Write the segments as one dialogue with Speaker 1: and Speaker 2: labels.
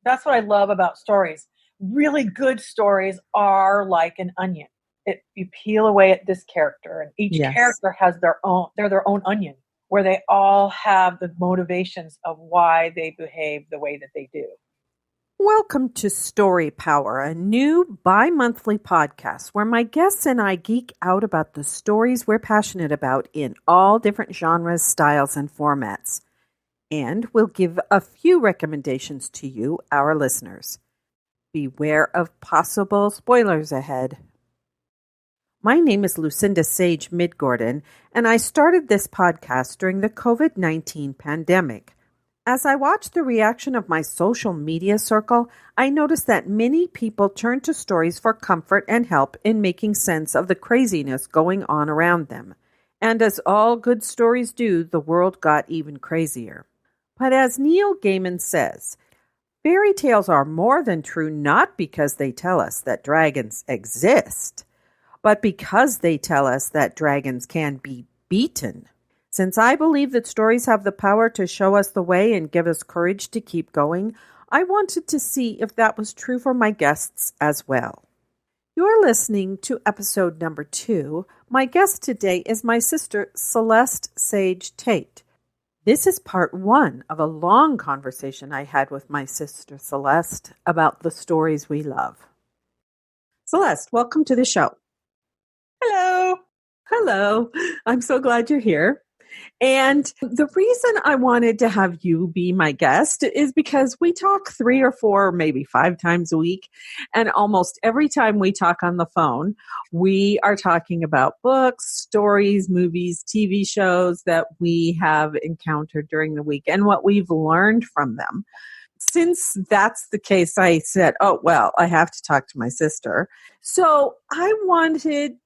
Speaker 1: That's what I love about stories. Really good stories are like an onion. You peel away at this character, and each
Speaker 2: Yes.
Speaker 1: character has their own onion, where they all have the motivations of why they behave the way that they do.
Speaker 2: Welcome to Story Power, a new bi-monthly podcast where my guests and I geek out about the stories we're passionate about in all different genres, styles, and formats. And we'll give a few recommendations to you, our listeners. Beware of possible spoilers ahead. My name is Lucinda Sage-Midgorden, and I started this podcast during the COVID-19 pandemic. As I watched the reaction of my social media circle, I noticed that many people turned to stories for comfort and help in making sense of the craziness going on around them. And as all good stories do, the world got even crazier. But as Neil Gaiman says, fairy tales are more than true not because they tell us that dragons exist, but because they tell us that dragons can be beaten. Since I believe that stories have the power to show us the way and give us courage to keep going, I wanted to see if that was true for my guests as well. You're listening to episode number 2. My guest today is my sister, Celeste Sage-Tate. This is part 1 of a long conversation I had with my sister, Celeste, about the stories we love. Celeste, welcome to the show.
Speaker 1: Hello.
Speaker 2: Hello. I'm so glad you're here. And the reason I wanted to have you be my guest is because we talk 3 or 4, maybe 5 times a week. And almost every time we talk on the phone, we are talking about books, stories, movies, TV shows that we have encountered during the week and what we've learned from them. Since that's the case, I said, oh, well, I have to talk to my sister. So I wanted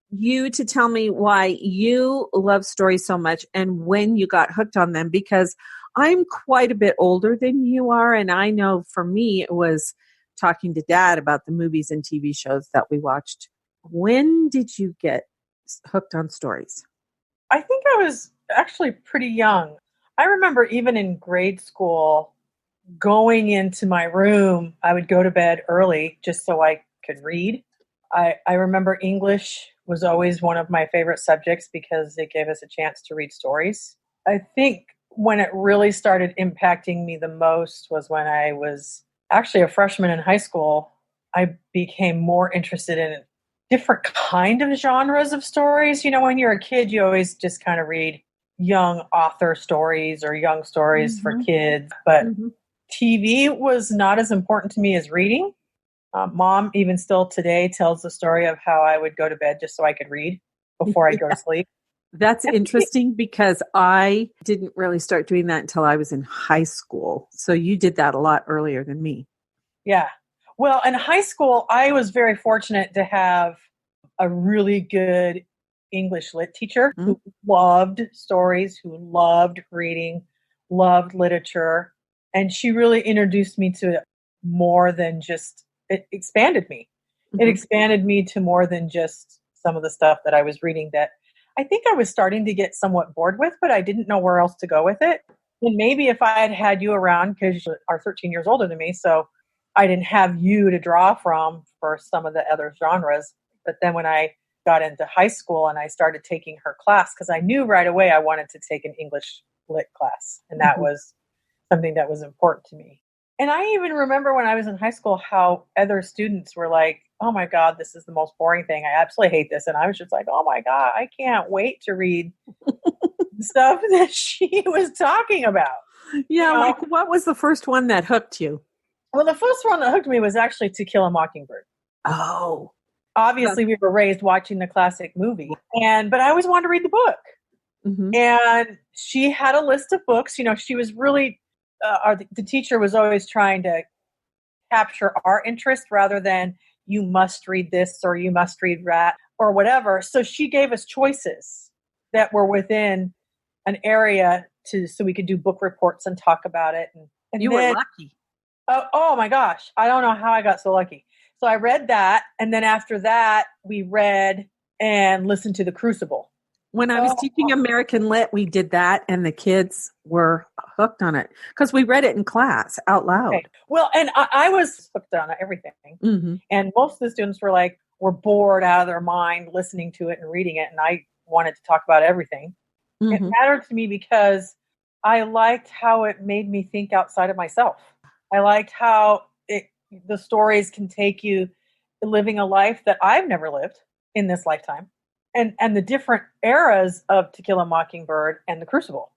Speaker 2: you to tell me why you love stories so much and when you got hooked on them, because I'm quite a bit older than you are. And I know for me, it was talking to Dad about the movies and TV shows that we watched. When did you get hooked on stories?
Speaker 1: I think I was actually pretty young. I remember even in grade school, going into my room, I would go to bed early just so I could read. I remember English was always one of my favorite subjects because it gave us a chance to read stories. I think when it really started impacting me the most was when I was actually a freshman in high school. I became more interested in different kind of genres of stories. You know, when you're a kid, you always just kind of read young author stories or young stories for kids. But TV was not as important to me as reading. Mom, even still today, tells the story of how I would go to bed just so I could read before I go to sleep.
Speaker 2: That's interesting because I didn't really start doing that until I was in high school. So you did that a lot earlier than me.
Speaker 1: Yeah. Well, in high school, I was very fortunate to have a really good English lit teacher who loved stories, who loved reading, loved literature. And she really introduced me to more than just, it expanded me. It expanded me to more than just some of the stuff that I was reading that I think I was starting to get somewhat bored with, but I didn't know where else to go with it. And maybe if I had had you around, because you are 13 years older than me, so I didn't have you to draw from for some of the other genres. But then when I got into high school and I started taking her class, because I knew right away I wanted to take an English lit class. And that was something that was important to me. And I even remember when I was in high school how other students were like, oh my God, this is the most boring thing. I absolutely hate this. And I was just like, oh my God, I can't wait to read the stuff that she was talking about.
Speaker 2: Yeah,
Speaker 1: You know?
Speaker 2: like what was the first one that hooked you?
Speaker 1: Well, the first one that hooked me was actually To Kill a Mockingbird.
Speaker 2: Oh.
Speaker 1: Obviously, we were raised watching the classic movie, but I always wanted to read the book. And she had a list of books. You know, she was really, the teacher was always trying to capture our interest rather than you must read this or you must read that or whatever. So she gave us choices that were within an area so we could do book reports and talk about it. And
Speaker 2: you
Speaker 1: then,
Speaker 2: were lucky.
Speaker 1: Oh my gosh. I don't know how I got so lucky. So I read that. And then after that, we read and listened to The Crucible.
Speaker 2: When I was teaching American Lit, we did that, and the kids were hooked on it because we read it in class out loud.
Speaker 1: Okay. Well, and I was hooked on everything.
Speaker 2: Mm-hmm.
Speaker 1: And most of the students were bored out of their mind listening to it and reading it. And I wanted to talk about everything.
Speaker 2: Mm-hmm.
Speaker 1: It mattered to me because I liked how it made me think outside of myself. I liked how the stories can take you living a life that I've never lived in this lifetime. And the different eras of To Kill a Mockingbird and The Crucible.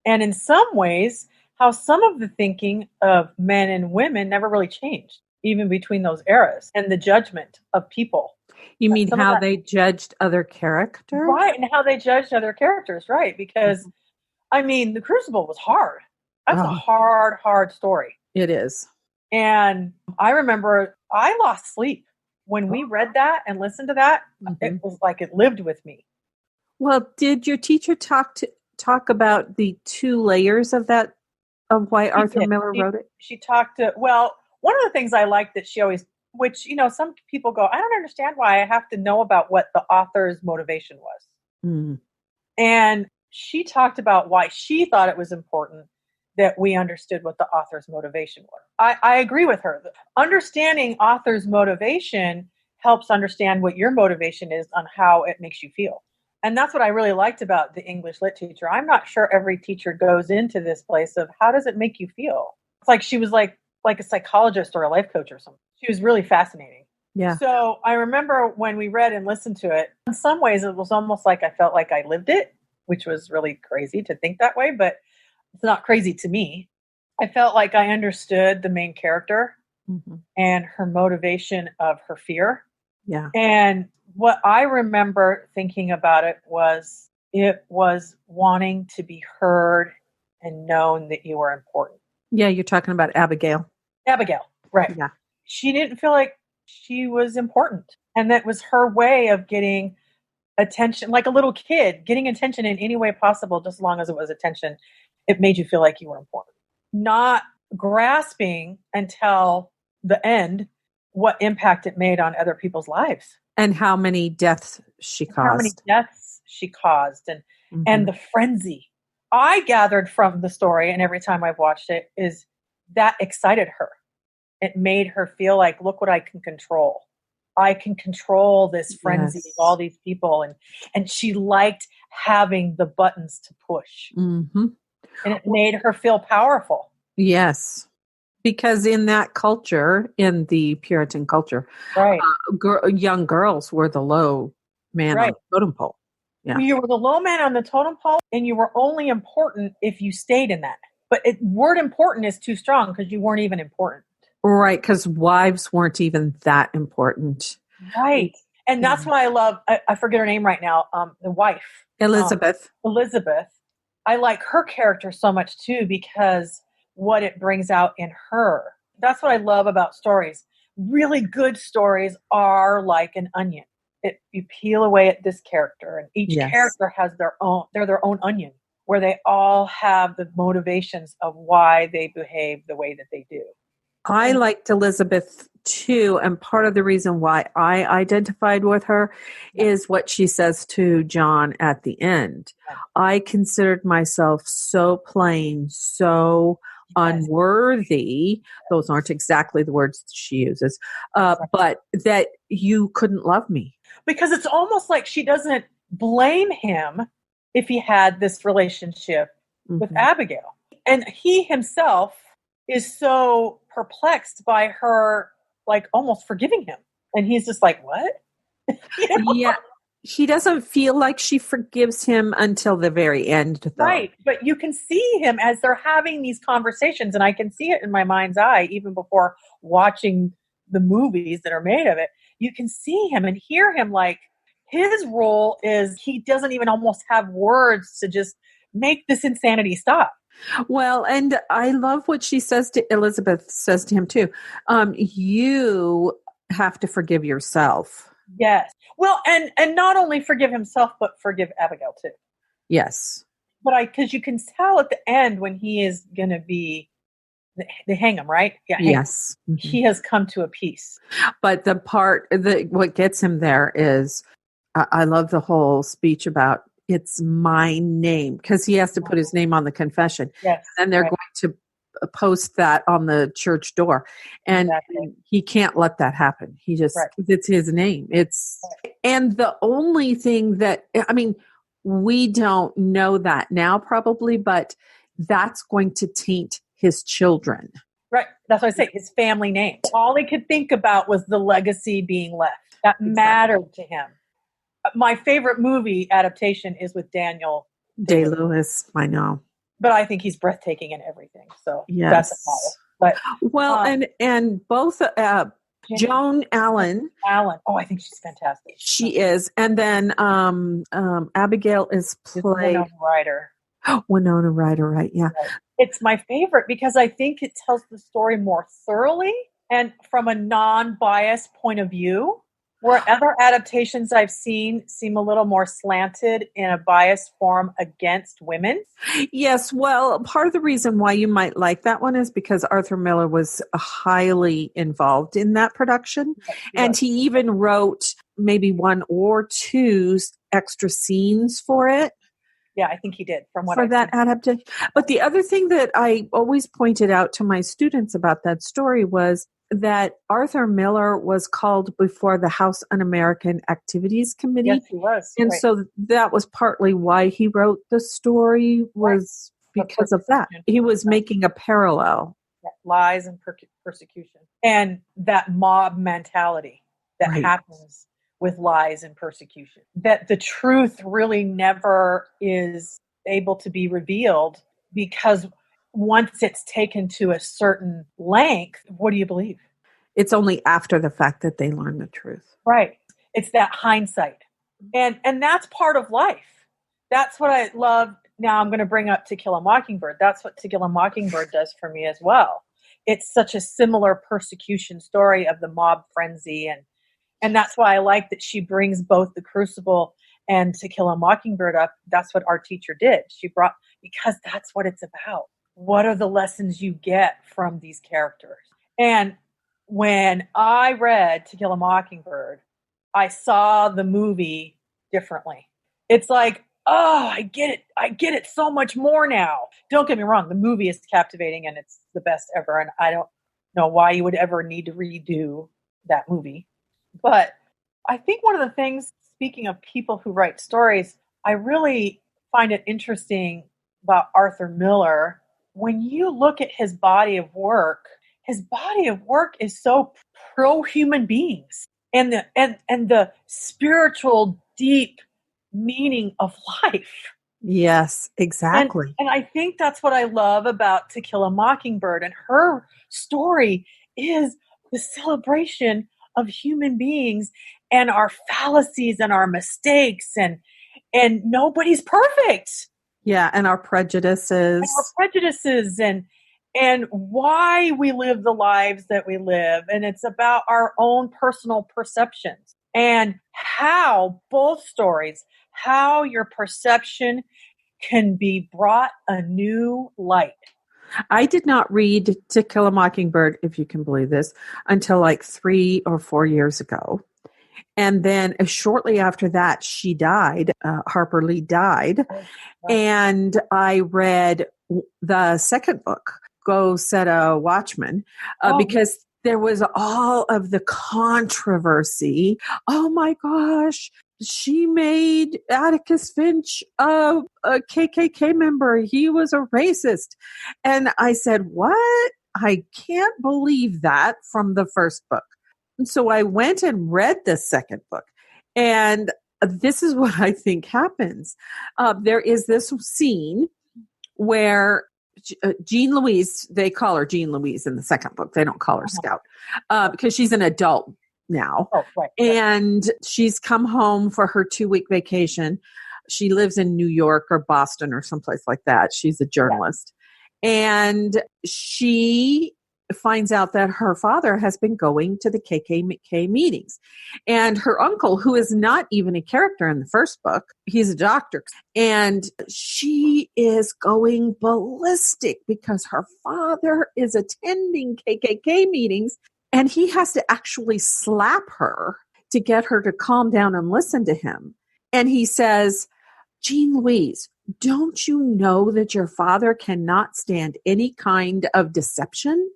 Speaker 1: And in some ways, how some of the thinking of men and women never really changed, even between those eras, and the judgment of people.
Speaker 2: You mean how they judged other characters?
Speaker 1: Right, and how they judged other characters, right. Because, I mean, The Crucible was hard. That's a hard story.
Speaker 2: It is.
Speaker 1: And I remember I lost sleep. When we read that and listened to that, it was like it lived with me.
Speaker 2: Well, did your teacher talk about the two layers of that, of why Arthur Miller wrote it?
Speaker 1: She talked to, well, one of the things I liked that she always, which, some people go, I don't understand why I have to know about what the author's motivation was.
Speaker 2: Mm.
Speaker 1: And she talked about why she thought it was important that we understood what the author's motivation was. I agree with her. Understanding author's motivation helps understand what your motivation is on how it makes you feel. And that's what I really liked about the English lit teacher. I'm not sure every teacher goes into this place of how does it make you feel? It's like she was like a psychologist or a life coach or something. She was really fascinating.
Speaker 2: Yeah.
Speaker 1: So I remember when we read and listened to it, in some ways it was almost like I felt like I lived it, which was really crazy to think that way, but it's not crazy to me. I felt like I understood the main character and her motivation of her fear.
Speaker 2: Yeah.
Speaker 1: And what I remember thinking about it was wanting to be heard and known that you were important.
Speaker 2: Yeah, you're talking about Abigail.
Speaker 1: Abigail, right.
Speaker 2: Yeah.
Speaker 1: She didn't feel like she was important. And that was her way of getting attention, like a little kid, getting attention in any way possible, just as long as it was attention. It made you feel like you were important. Not grasping until the end what impact it made on other people's lives.
Speaker 2: And how many deaths she caused.
Speaker 1: How many deaths she caused and the frenzy. I gathered from the story, and every time I've watched it, is that excited her. It made her feel like, look what I can control. I can control this frenzy of all these people. And she liked having the buttons to push.
Speaker 2: Mm-hmm.
Speaker 1: And it made her feel powerful.
Speaker 2: Yes. Because in that culture, in the Puritan culture,
Speaker 1: right,
Speaker 2: young girls were the low man on the totem pole. Yeah.
Speaker 1: You were the low man on the totem pole, and you were only important if you stayed in that. But word important is too strong because you weren't even important.
Speaker 2: Right, because wives weren't even that important.
Speaker 1: Right. And that's why I love, I forget her name right now, the wife.
Speaker 2: Elizabeth.
Speaker 1: Elizabeth. I like her character so much too because what it brings out in her. That's what I love about stories. Really good stories are like an onion. You peel away at this character, and each character has their own onion, where they all have the motivations of why they behave the way that they do.
Speaker 2: I liked Elizabeth too, and part of the reason why I identified with her is what she says to John at the end. I considered myself so plain, so unworthy. Those aren't exactly the words she uses, but that you couldn't love me.
Speaker 1: Because it's almost like she doesn't blame him if he had this relationship with Abigail. And he himself is so perplexed by her, like almost forgiving him. And he's just like, what?
Speaker 2: Yeah. He doesn't feel like she forgives him until the very end, though.
Speaker 1: Right. But you can see him as they're having these conversations. And I can see it in my mind's eye, even before watching the movies that are made of it. You can see him and hear him, like his role is he doesn't even almost have words to just make this insanity stop.
Speaker 2: Well, and I love what she says to Elizabeth, says to him too. You have to forgive yourself.
Speaker 1: Yes. Well, and not only forgive himself, but forgive Abigail too.
Speaker 2: Yes.
Speaker 1: But because you can tell at the end when he is going to be, they hang him, right? Yeah.
Speaker 2: Yes.
Speaker 1: Mm-hmm. He has come to a peace.
Speaker 2: But what gets him there is, I love the whole speech about it's my name, because he has to put his name on the confession.
Speaker 1: Yes.
Speaker 2: And they're going to post that on the church door. And he can't let that happen. He just, it's his name. And the only thing that, I mean, we don't know that now probably, but that's going to taint his children.
Speaker 1: Right. That's what I say. His family name. All he could think about was the legacy being left. That mattered to him. My favorite movie adaptation is with Daniel
Speaker 2: Day-Lewis. I know.
Speaker 1: But I think he's breathtaking in everything. So
Speaker 2: yes.
Speaker 1: That's a bias. But
Speaker 2: well, and both Joan Allen.
Speaker 1: Oh, I think she's fantastic.
Speaker 2: She is. And then Abigail is played Winona Ryder, right? Yeah.
Speaker 1: Right. It's my favorite because I think it tells the story more thoroughly and from a non-biased point of view, where other adaptations I've seen seem a little more slanted in a biased form against women.
Speaker 2: Yes, well, part of the reason why you might like that one is because Arthur Miller was highly involved in that production. Yes, and he even wrote maybe 1 or 2 extra scenes for it.
Speaker 1: Yeah, I think he did
Speaker 2: for that adaptation. But the other thing that I always pointed out to my students about that story was that Arthur Miller was called before the House Un-American Activities Committee.
Speaker 1: Yes, he was.
Speaker 2: And so that was partly why he wrote the story, was because of that. He was making a parallel.
Speaker 1: Lies and persecution. And that mob mentality that happens with lies and persecution. That the truth really never is able to be revealed because once it's taken to a certain length, what do you believe?
Speaker 2: It's only after the fact that they learn the truth.
Speaker 1: Right. It's that hindsight. And that's part of life. That's what I love. Now I'm going to bring up To Kill a Mockingbird. That's what To Kill a Mockingbird does for me as well. It's such a similar persecution story of the mob frenzy. And that's why I like that she brings both The Crucible and To Kill a Mockingbird up. That's what our teacher did. Because that's what it's about. What are the lessons you get from these characters? And when I read To Kill a Mockingbird, I saw the movie differently. It's like, oh, I get it. I get it so much more now. Don't get me wrong. The movie is captivating and it's the best ever. And I don't know why you would ever need to redo that movie. But I think one of the things, speaking of people who write stories, I really find it interesting about Arthur Miller. When you look at his body of work is so pro-human beings and the spiritual, deep meaning of life.
Speaker 2: Yes, exactly.
Speaker 1: And I think that's what I love about To Kill a Mockingbird. And her story is the celebration of human beings and our fallacies and our mistakes and nobody's perfect.
Speaker 2: Yeah, and our prejudices.
Speaker 1: And why we live the lives that we live. And it's about our own personal perceptions and how both stories, how your perception can be brought a new light.
Speaker 2: I did not read To Kill a Mockingbird, if you can believe this, until like 3 or 4 years ago. And then shortly after that, she died. Harper Lee died. And I read the second book, Go Set a Watchman, because there was all of the controversy. Oh my gosh, she made Atticus Finch a KKK member. He was a racist. And I said, what? I can't believe that from the first book. And so I went and read the second book. And this is what I think happens. There is this scene where Jean Louise, they call her Jean Louise in the second book. They don't call her Scout because she's an adult now.
Speaker 1: Oh, right.
Speaker 2: And she's come home for her 2-week vacation. She lives in New York or Boston or someplace like that. She's a journalist. Yeah. And she finds out that her father has been going to the KKK meetings. And her uncle, who is not even a character in the first book, he's a doctor. And she is going ballistic because her father is attending KKK meetings and he has to actually slap her to get her to calm down and listen to him. And he says, Jean Louise, don't you know that your father cannot stand any kind of deception?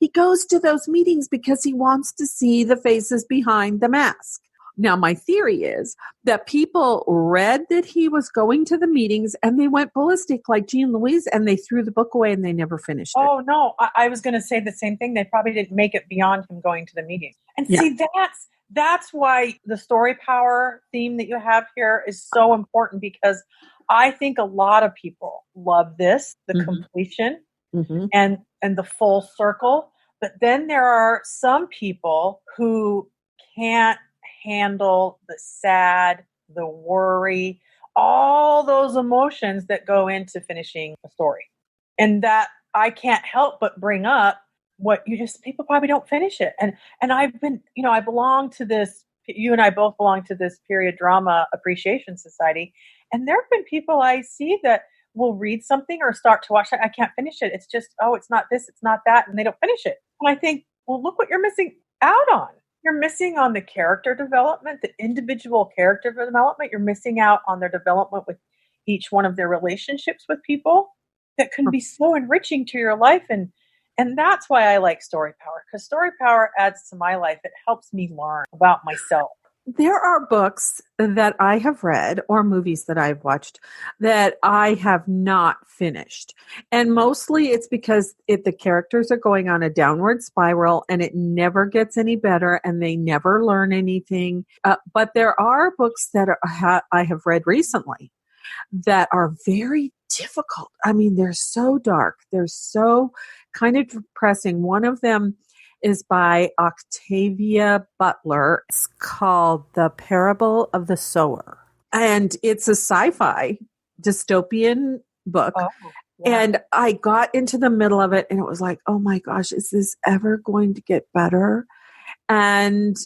Speaker 2: He goes to those meetings because he wants to see the faces behind the mask. Now, my theory is that people read that he was going to the meetings and they went ballistic like Jean Louise, and they threw the book away and they never finished it.
Speaker 1: Oh, no, I was going to say the same thing. They probably didn't make it beyond him going to the meeting. And
Speaker 2: Yeah.
Speaker 1: see, that's why the story power theme that you have here is so important, because I think a lot of people love this, the completion and the full circle. But then there are some people who can't handle the sad, the worry, all those emotions that go into finishing a story. And that I can't help but bring up what people probably don't finish it. And I've been, I belong to this, you and I both belong to this period drama appreciation society. And there have been people I see that will read something or start to watch it. I can't finish it. It's just, it's not this, it's not that. And they don't finish it. And I think, well, look what you're missing out on. You're missing on the character development, the individual character development. You're missing out on their development with each one of their relationships with people that can be so enriching to your life. And that's why I like story power, because story power adds to my life. It helps me learn about myself.
Speaker 2: There are books that I have read or movies that I've watched that I have not finished. And mostly it's because the characters are going on a downward spiral and it never gets any better and they never learn anything. But there are books that I have read recently that are very difficult. I mean, they're so dark. They're so kind of depressing. One of them is by Octavia Butler. It's called The Parable of the Sower. And it's a sci-fi dystopian book. Oh, yeah. And I got into the middle of it and it was like, oh my gosh, is this ever going to get better? And,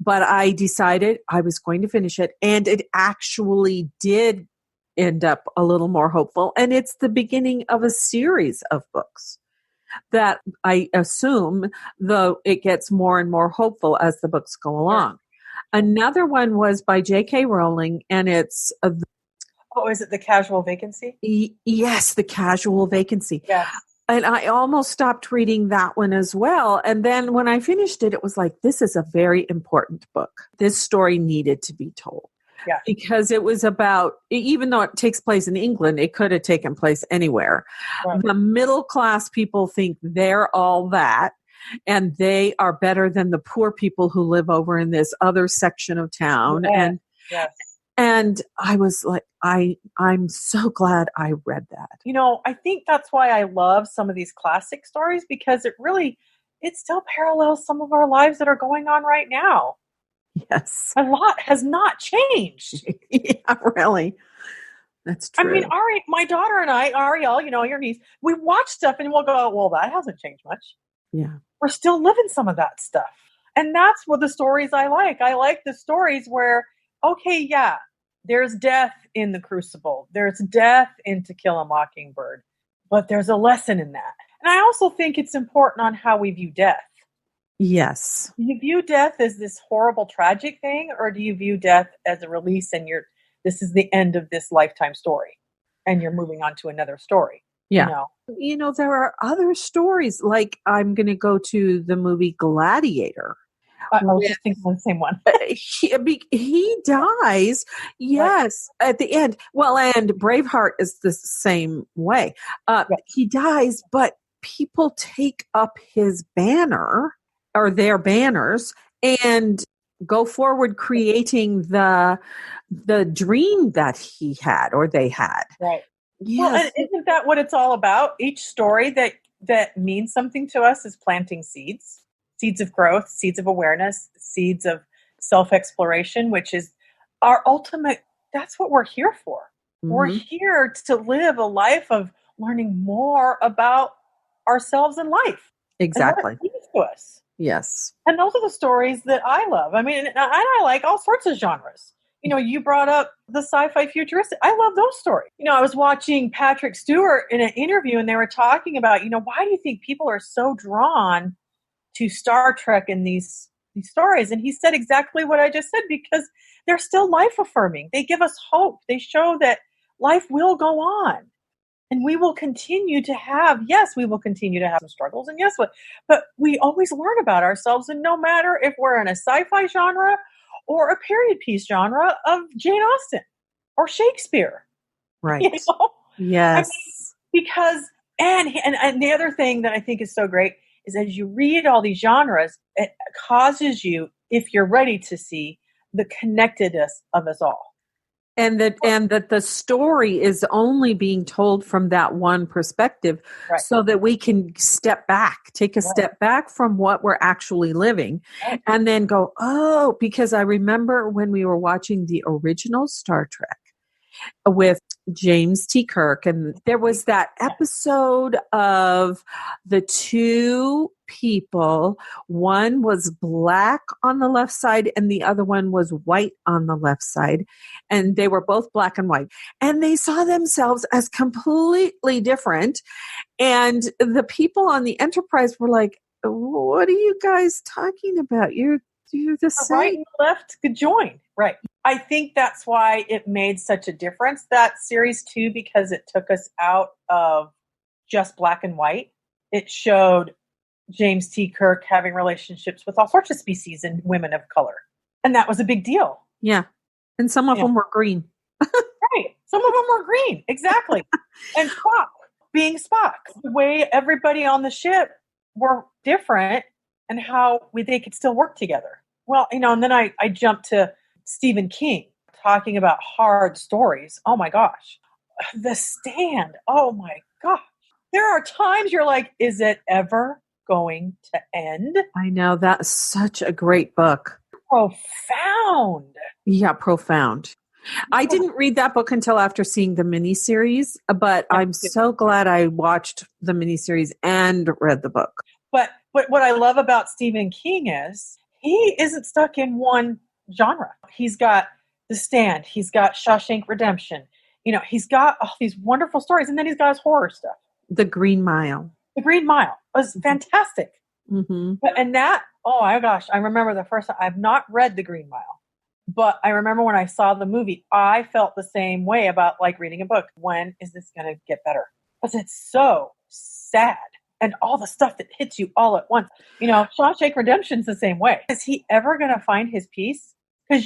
Speaker 2: but I decided I was going to finish it. And it actually did end up a little more hopeful. And it's the beginning of a series of books that I assume, though, it gets more and more hopeful as the books go along. Yeah. Another one was by J.K. Rowling, and it's...
Speaker 1: is it The Casual Vacancy?
Speaker 2: Yes, The Casual Vacancy.
Speaker 1: Yes.
Speaker 2: And I almost stopped reading that one as well. And then when I finished it, it was like, this is a very important book. This story needed to be told.
Speaker 1: Yeah.
Speaker 2: Because it was about, even though it takes place in England, it could have taken place anywhere. Right. The middle class people think they're all that, and they are better than the poor people who live over in this other section of town.
Speaker 1: Yes.
Speaker 2: And I was like, I'm so glad I read that.
Speaker 1: I think that's why I love some of these classic stories, because it still parallels some of our lives that are going on right now.
Speaker 2: Yes.
Speaker 1: A lot has not changed.
Speaker 2: Yeah, really. That's true.
Speaker 1: I mean, my daughter and I, Ariel, your niece, we watch stuff and we'll go, well, that hasn't changed much.
Speaker 2: Yeah.
Speaker 1: We're still living some of that stuff. And that's what the stories I like. I like the stories where, okay, yeah, there's death in The Crucible. There's death in To Kill a Mockingbird. But there's a lesson in that. And I also think it's important on how we view death.
Speaker 2: Yes.
Speaker 1: Do you view death as this horrible, tragic thing, or do you view death as a release and this is the end of this lifetime story and you're moving on to another story?
Speaker 2: Yeah. There are other stories, like I'm going to go to the movie Gladiator.
Speaker 1: I was just thinking the same one.
Speaker 2: He dies, yes, right. At the end. Well, and Braveheart is the same way. Right. He dies, but people take up his banner or their banners and go forward creating the dream that he had or they had.
Speaker 1: Right.
Speaker 2: Yes.
Speaker 1: Well, and isn't that what it's all about? Each story that means something to us is planting seeds of growth, seeds of awareness, seeds of self-exploration, which is our ultimate, that's what we're here for. Mm-hmm. We're here to live a life of learning more about ourselves and life.
Speaker 2: Exactly.
Speaker 1: And what it means to us.
Speaker 2: Yes.
Speaker 1: And those are the stories that I love. I mean, and I like all sorts of genres. You brought up the sci-fi futuristic. I love those stories. I was watching Patrick Stewart in an interview and they were talking about, why do you think people are so drawn to Star Trek and these stories? And he said exactly what I just said, because they're still life affirming. They give us hope. They show that life will go on. And we will continue to have, yes, we will continue to have some struggles. And yes, but we always learn about ourselves. And no matter if we're in a sci-fi genre or a period piece genre of Jane Austen or Shakespeare.
Speaker 2: Right.
Speaker 1: You know?
Speaker 2: Yes.
Speaker 1: Because, and the other thing that I think is so great is as you read all these genres, it causes you, if you're ready to see the connectedness of us all.
Speaker 2: And that the story is only being told from that one perspective,
Speaker 1: right.
Speaker 2: so that we can take a step back from what we're actually living, and then go, oh, because I remember when we were watching the original Star Trek with James T. Kirk, and there was that episode of the two people. One was black on the left side and the other one was white on the left side. And they were both black and white. And they saw themselves as completely different. And the people on the Enterprise were like, what are you guys talking about? You're the same.
Speaker 1: Right and left could join. Right. I think that's why it made such a difference, that series too, because it took us out of just black and white. It showed James T. Kirk having relationships with all sorts of species and women of color. And that was a big deal.
Speaker 2: Yeah. And some of them were green.
Speaker 1: Right. Some of them were green. Exactly. And Spock being Spock. The way everybody on the ship were different and how they could still work together. Well, and then I jumped to Stephen King talking about hard stories. Oh my gosh. The Stand. Oh my gosh. There are times you're like, is it ever going to end?
Speaker 2: I know. That's such a great book.
Speaker 1: Profound.
Speaker 2: Yeah, profound. I didn't read that book until after seeing the miniseries, but I'm so glad I watched the miniseries and read the book.
Speaker 1: But what I love about Stephen King is he isn't stuck in one genre. He's got The Stand. He's got Shawshank Redemption. He's got all these wonderful stories, and then he's got his horror stuff.
Speaker 2: The Green Mile.
Speaker 1: The Green Mile was fantastic.
Speaker 2: Mm-hmm.
Speaker 1: And that, oh my gosh, I remember the first time. I've not read The Green Mile, but I remember when I saw the movie, I felt the same way about like reading a book. When is this going to get better? Because it's so sad. And all the stuff that hits you all at once. Shawshank Redemption's the same way. Is he ever going to find his peace? Because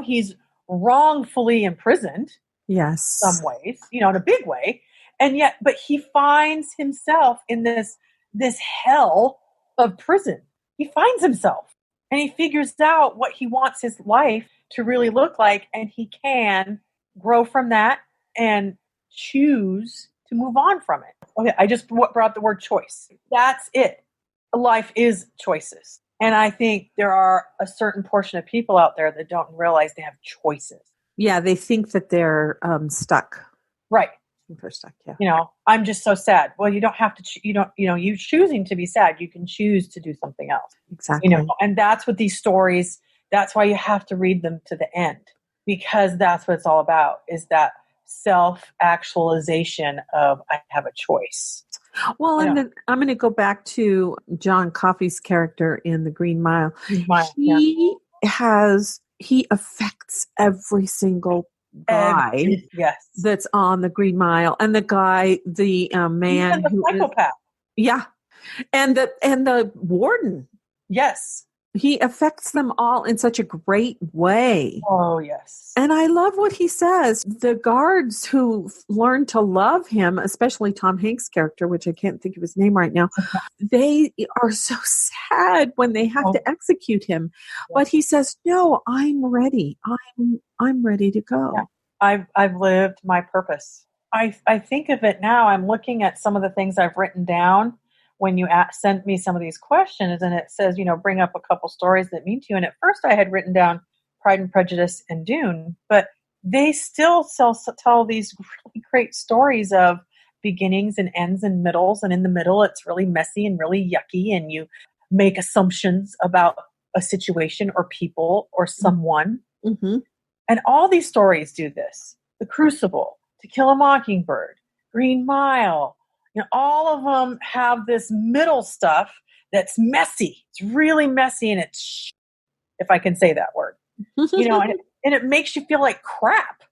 Speaker 1: he's wrongfully imprisoned.
Speaker 2: Yes.
Speaker 1: Some ways, in a big way. And yet, but he finds himself in this hell of prison. He finds himself. And he figures out what he wants his life to really look like. And he can grow from that and choose to move on from it. Okay, I just brought the word choice. That's it. Life is choices. And I think there are a certain portion of people out there that don't realize they have choices.
Speaker 2: Yeah, they think that they're stuck.
Speaker 1: Right.
Speaker 2: They're stuck, yeah.
Speaker 1: I'm just so sad. Well, you don't have to, you choosing to be sad. You can choose to do something else.
Speaker 2: Exactly.
Speaker 1: And that's what these stories, that's why you have to read them to the end, because that's what it's all about, is that self-actualization of I have a choice.
Speaker 2: Well, and then I'm going to go back to John Coffey's character in The Green Mile. He affects every single guy that's on The Green Mile, and the guy, the man
Speaker 1: who psychopath.
Speaker 2: And the warden.
Speaker 1: Yes.
Speaker 2: He affects them all in such a great way.
Speaker 1: Oh, yes.
Speaker 2: And I love what he says. The guards who learn to love him, especially Tom Hanks' character, which I can't think of his name right now, they are so sad when they have to execute him. But he says, no, I'm ready. I'm ready to go.
Speaker 1: Yeah. I've lived my purpose. I think of it now. I'm looking at some of the things I've written down when you sent me some of these questions, and it says, bring up a couple stories that mean to you. And at first I had written down Pride and Prejudice and Dune, but they still tell these really great stories of beginnings and ends and middles. And in the middle, it's really messy and really yucky. And you make assumptions about a situation or people or someone.
Speaker 2: Mm-hmm.
Speaker 1: And all these stories do this. The Crucible, To Kill a Mockingbird, Green Mile, all of them have this middle stuff that's messy. It's really messy, and it's if I can say that word, and it makes you feel like crap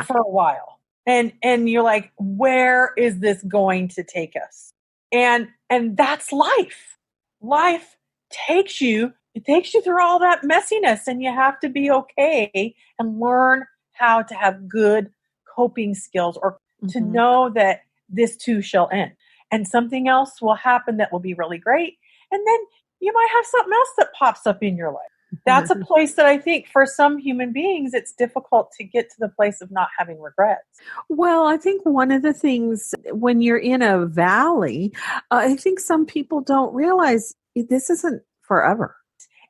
Speaker 1: for a while. And you're like, where is this going to take us? And that's life. Life it takes you through all that messiness, and you have to be okay and learn how to have good coping skills, or to know that this too shall end. And something else will happen that will be really great. And then you might have something else that pops up in your life. That's a place that I think for some human beings, it's difficult to get to the place of not having regrets.
Speaker 2: Well, I think one of the things when you're in a valley, I think some people don't realize this isn't forever.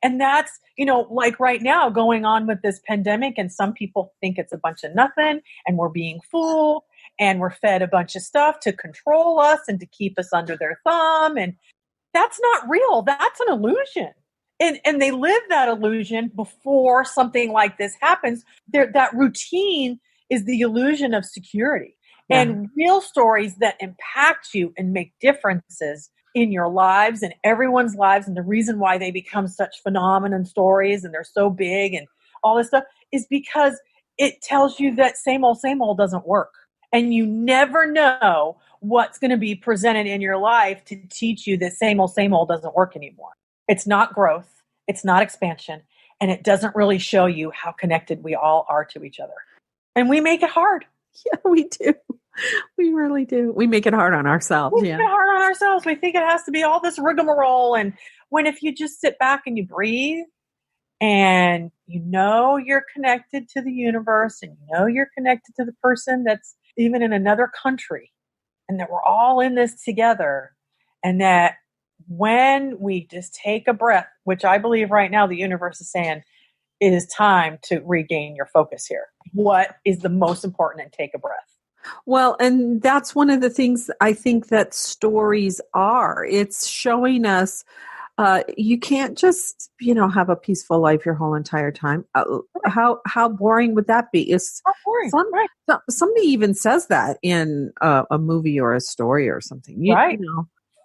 Speaker 1: And that's, like right now going on with this pandemic, and some people think it's a bunch of nothing and we're being fooled and we're fed a bunch of stuff to control us and to keep us under their thumb. And that's not real. That's an illusion. And they live that illusion before something like this happens. That routine is the illusion of security. Yeah. And real stories that impact you and make differences in your lives and everyone's lives, and the reason why they become such phenomenon stories and they're so big and all this stuff is because it tells you that same old doesn't work. And you never know what's going to be presented in your life to teach you that same old doesn't work anymore. It's not growth. It's not expansion. And it doesn't really show you how connected we all are to each other. And we make it hard.
Speaker 2: Yeah, we do. We really do. We make it hard on ourselves.
Speaker 1: We make it hard on ourselves. We think it has to be all this rigmarole. And when if you just sit back and you breathe and you're connected to the universe, and you're connected to the person that's even in another country, and that we're all in this together, and that when we just take a breath, which I believe right now the universe is saying it is time to regain your focus here. What is the most important? And take a breath.
Speaker 2: Well, and that's one of the things I think that stories are. It's showing us you can't just, have a peaceful life your whole entire time. How boring would that be? Somebody even says that in a movie or a story or something.
Speaker 1: Right.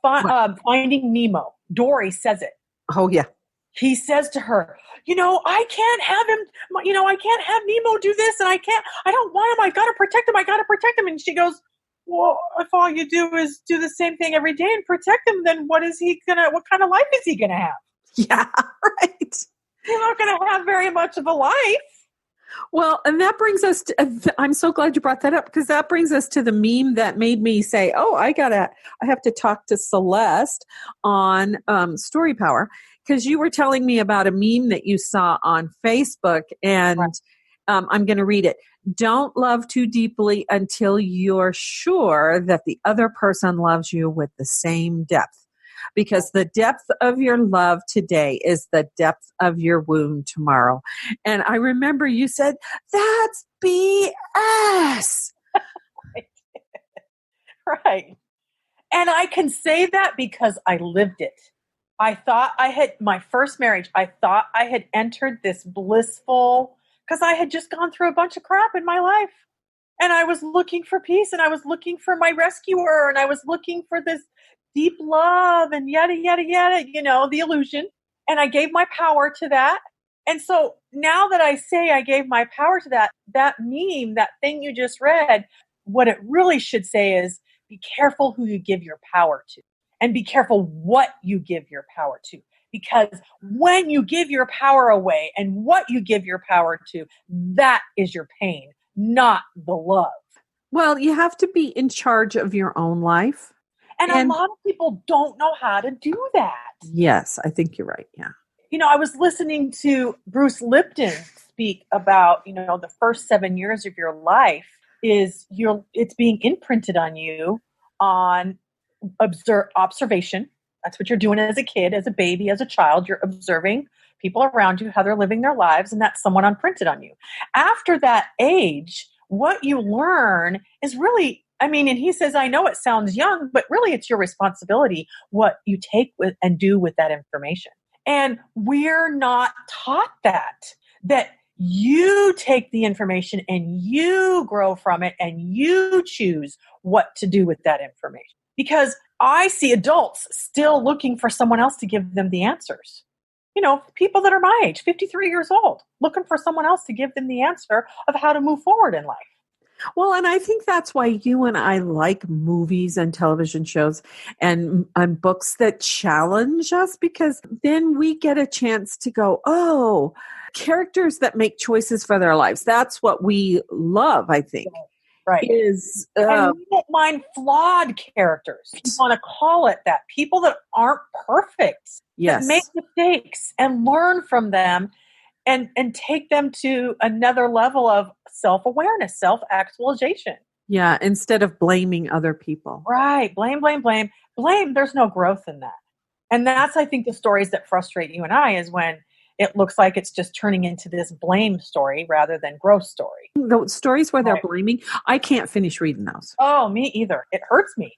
Speaker 1: Finding Nemo. Dory says it.
Speaker 2: Oh, yeah.
Speaker 1: He says to her, I can't have him, I can't have Nemo do this, and I don't want him. I got to protect him. And she goes, well, if all you do is do the same thing every day and protect him, then what kind of life is he going to have?
Speaker 2: Yeah, right.
Speaker 1: You're not going to have very much of a life.
Speaker 2: Well, and that brings us to, I'm so glad you brought that up, because that brings us to the meme that made me say, I have to talk to Celeste on Story Power, because you were telling me about a meme that you saw on Facebook, and right. I'm going to read it. Don't love too deeply until you're sure that the other person loves you with the same depth. Because the depth of your love today is the depth of your wound tomorrow. And I remember you said, that's BS.
Speaker 1: Right. And I can say that because I lived it. I thought my first marriage, I thought I had entered this blissful, because I had just gone through a bunch of crap in my life. And I was looking for peace, and I was looking for my rescuer, and I was looking for this deep love and yada, yada, yada, the illusion. And I gave my power to that. And so now that I say I gave my power to that meme, that thing you just read, what it really should say is be careful who you give your power to, and be careful what you give your power to. Because when you give your power away and what you give your power to, that is your pain, not the love.
Speaker 2: Well, you have to be in charge of your own life.
Speaker 1: And a lot of people don't know how to do that.
Speaker 2: Yes, I think you're right. Yeah.
Speaker 1: I was listening to Bruce Lipton speak about, the first 7 years of your life it's being imprinted on you on observation. That's what you're doing as a kid, as a baby, as a child. You're observing people around you, how they're living their lives, and that's somewhat imprinted on you. After that age, what you learn is really, and he says, I know it sounds young, but really it's your responsibility what you take with and do with that information. And we're not taught that you take the information and you grow from it and you choose what to do with that information. Because I see adults still looking for someone else to give them the answers. People that are my age, 53 years old, looking for someone else to give them the answer of how to move forward in life.
Speaker 2: Well, and I think that's why you and I like movies and television shows and books that challenge us, because then we get a chance to go, oh, characters that make choices for their lives. That's what we love, I think,
Speaker 1: Right.
Speaker 2: is
Speaker 1: And we don't mind flawed characters. If you want to call it that. People that aren't perfect, that make
Speaker 2: yes.
Speaker 1: mistakes and learn from them and take them to another level of self-awareness, self-actualization.
Speaker 2: Yeah, instead of blaming other people.
Speaker 1: Right. Blame, blame, blame. Blame, there's no growth in that. And that's, I think, the stories that frustrate you and I is when it looks like it's just turning into this blame story rather than growth story.
Speaker 2: The stories where they're
Speaker 1: Right.
Speaker 2: blaming, I can't finish reading those.
Speaker 1: Oh, me either. It hurts me.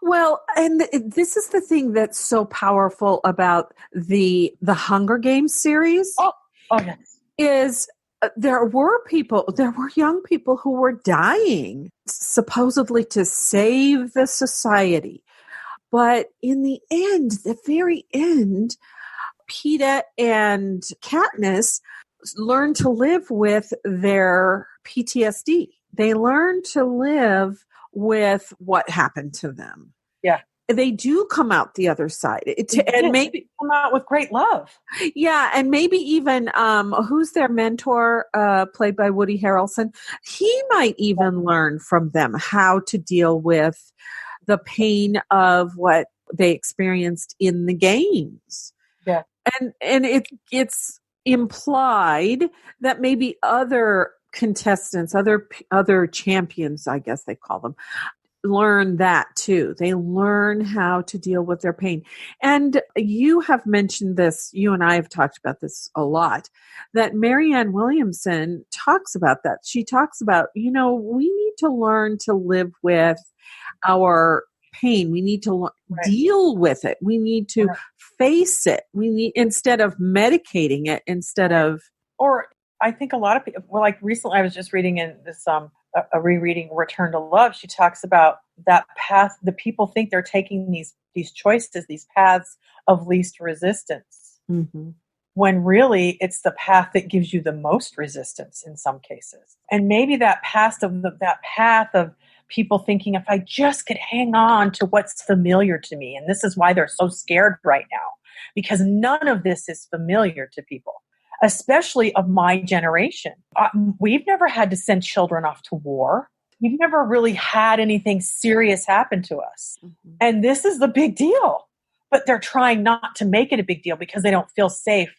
Speaker 2: Well, and this is the thing that's so powerful about the Hunger Games series
Speaker 1: Oh, yes.
Speaker 2: is there were young people who were dying supposedly to save the society. But in the end, the very end, Peeta and Katniss learned to live with their PTSD. They learned to live with what happened to them.
Speaker 1: Yeah.
Speaker 2: They do come out the other side. And maybe
Speaker 1: come out with great love.
Speaker 2: Yeah, and maybe even who's their mentor, played by Woody Harrelson, he might even learn from them how to deal with the pain of what they experienced in the games.
Speaker 1: Yeah.
Speaker 2: And it's implied that maybe other contestants, other champions, I guess they call them, learn that too. They learn how to deal with their pain. And you have mentioned this, you and I have talked about this a lot, that Marianne Williamson talks about that. She talks about, we need to learn to live with our pain. We need to deal with it. We need to face it. We need, instead of medicating it,
Speaker 1: or I think a lot of people, like recently I was just reading in this, a rereading Return to Love. She talks about that path. The people think they're taking these choices, these paths of least resistance, when really it's the path that gives you the most resistance in some cases. And maybe that path of people thinking, if I just could hang on to what's familiar to me, and this is why they're so scared right now, because none of this is familiar to people, especially of my generation. We've never had to send children off to war. We've never really had anything serious happen to us. And this is the big deal. But they're trying not to make it a big deal because they don't feel safe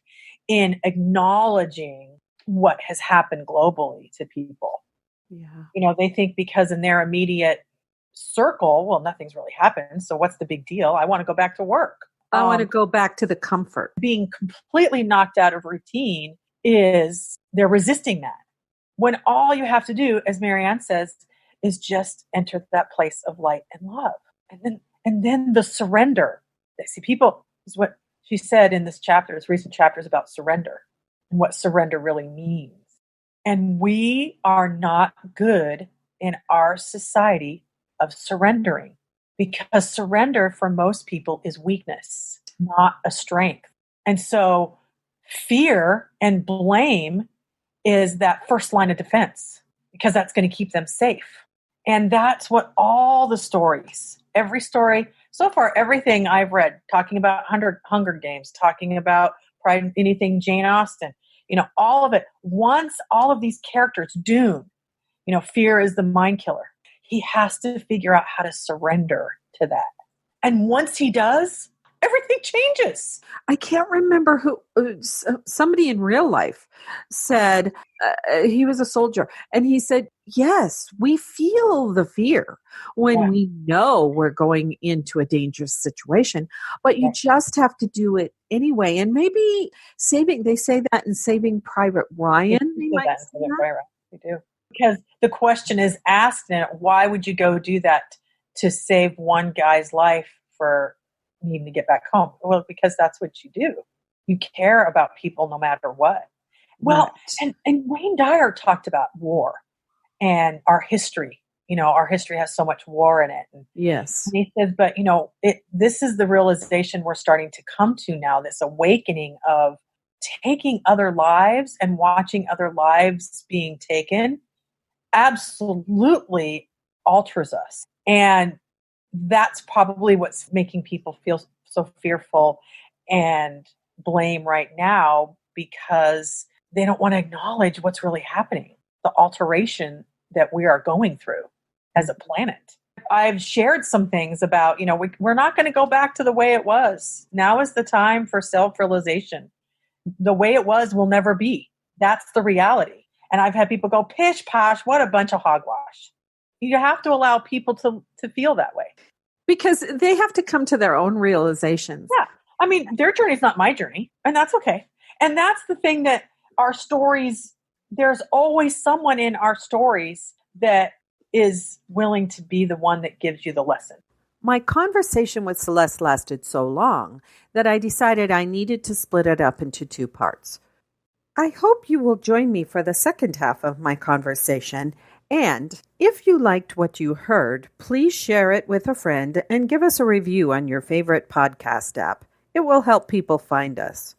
Speaker 1: in acknowledging what has happened globally to people. Yeah. They think because in their immediate circle, well, nothing's really happened. So what's the big deal? I want to go back to work.
Speaker 2: I want to go back to the comfort.
Speaker 1: Being completely knocked out of routine is they're resisting that. When all you have to do, as Marianne says, is just enter that place of light and love. And then the surrender. See, people, is what she said in this recent chapters about surrender and what surrender really means. And we are not good in our society of surrendering, because surrender for most people is weakness, not a strength. And so fear and blame is that first line of defense, because that's going to keep them safe. And that's what all the stories, every story, so far, everything I've read, talking about Hunger Games, talking about Pride and anything Jane Austen, all of it. Once all of these characters, Dune, fear is the mind killer. He has to figure out how to surrender to that. And once he does, everything changes.
Speaker 2: I can't remember who, somebody in real life said, he was a soldier, and he said, yes, we feel the fear when we know we're going into a dangerous situation, but you just have to do it anyway. And maybe they say that in Saving Private Ryan.
Speaker 1: They do. Because the question is asked in it, why would you go do that to save one guy's life for needing to get back home? Well, because that's what you do. You care about people no matter what. Well, and Wayne Dyer talked about war and our history. Our history has so much war in it.
Speaker 2: Yes.
Speaker 1: And he says, but this is the realization we're starting to come to now, this awakening of taking other lives and watching other lives being taken absolutely alters us. And that's probably what's making people feel so fearful and blame right now, because they don't want to acknowledge what's really happening, the alteration that we are going through as a planet. I've shared some things about, we're not going to go back to the way it was. Now is the time for self-realization. The way it was will never be. That's the reality. And I've had people go, pish posh, what a bunch of hogwash. You have to allow people to feel that way.
Speaker 2: Because they have to come to their own realizations.
Speaker 1: Yeah. I mean, their journey is not my journey, and that's okay. And that's the thing, that our stories, there's always someone in our stories that is willing to be the one that gives you the lesson.
Speaker 2: My conversation with Celeste lasted so long that I decided I needed to split it up into 2 parts. I hope you will join me for the second half of my conversation. And if you liked what you heard, please share it with a friend and give us a review on your favorite podcast app. It will help people find us.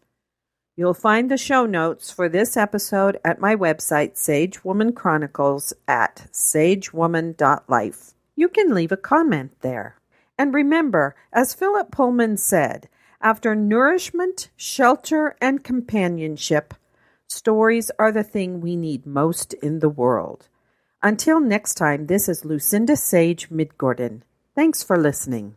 Speaker 2: You'll find the show notes for this episode at my website, Sage Woman Chronicles, at sagewoman.life. You can leave a comment there. And remember, as Philip Pullman said, after nourishment, shelter, and companionship, stories are the thing we need most in the world. Until next time, this is Lucinda Sage-Midgorden. Thanks for listening.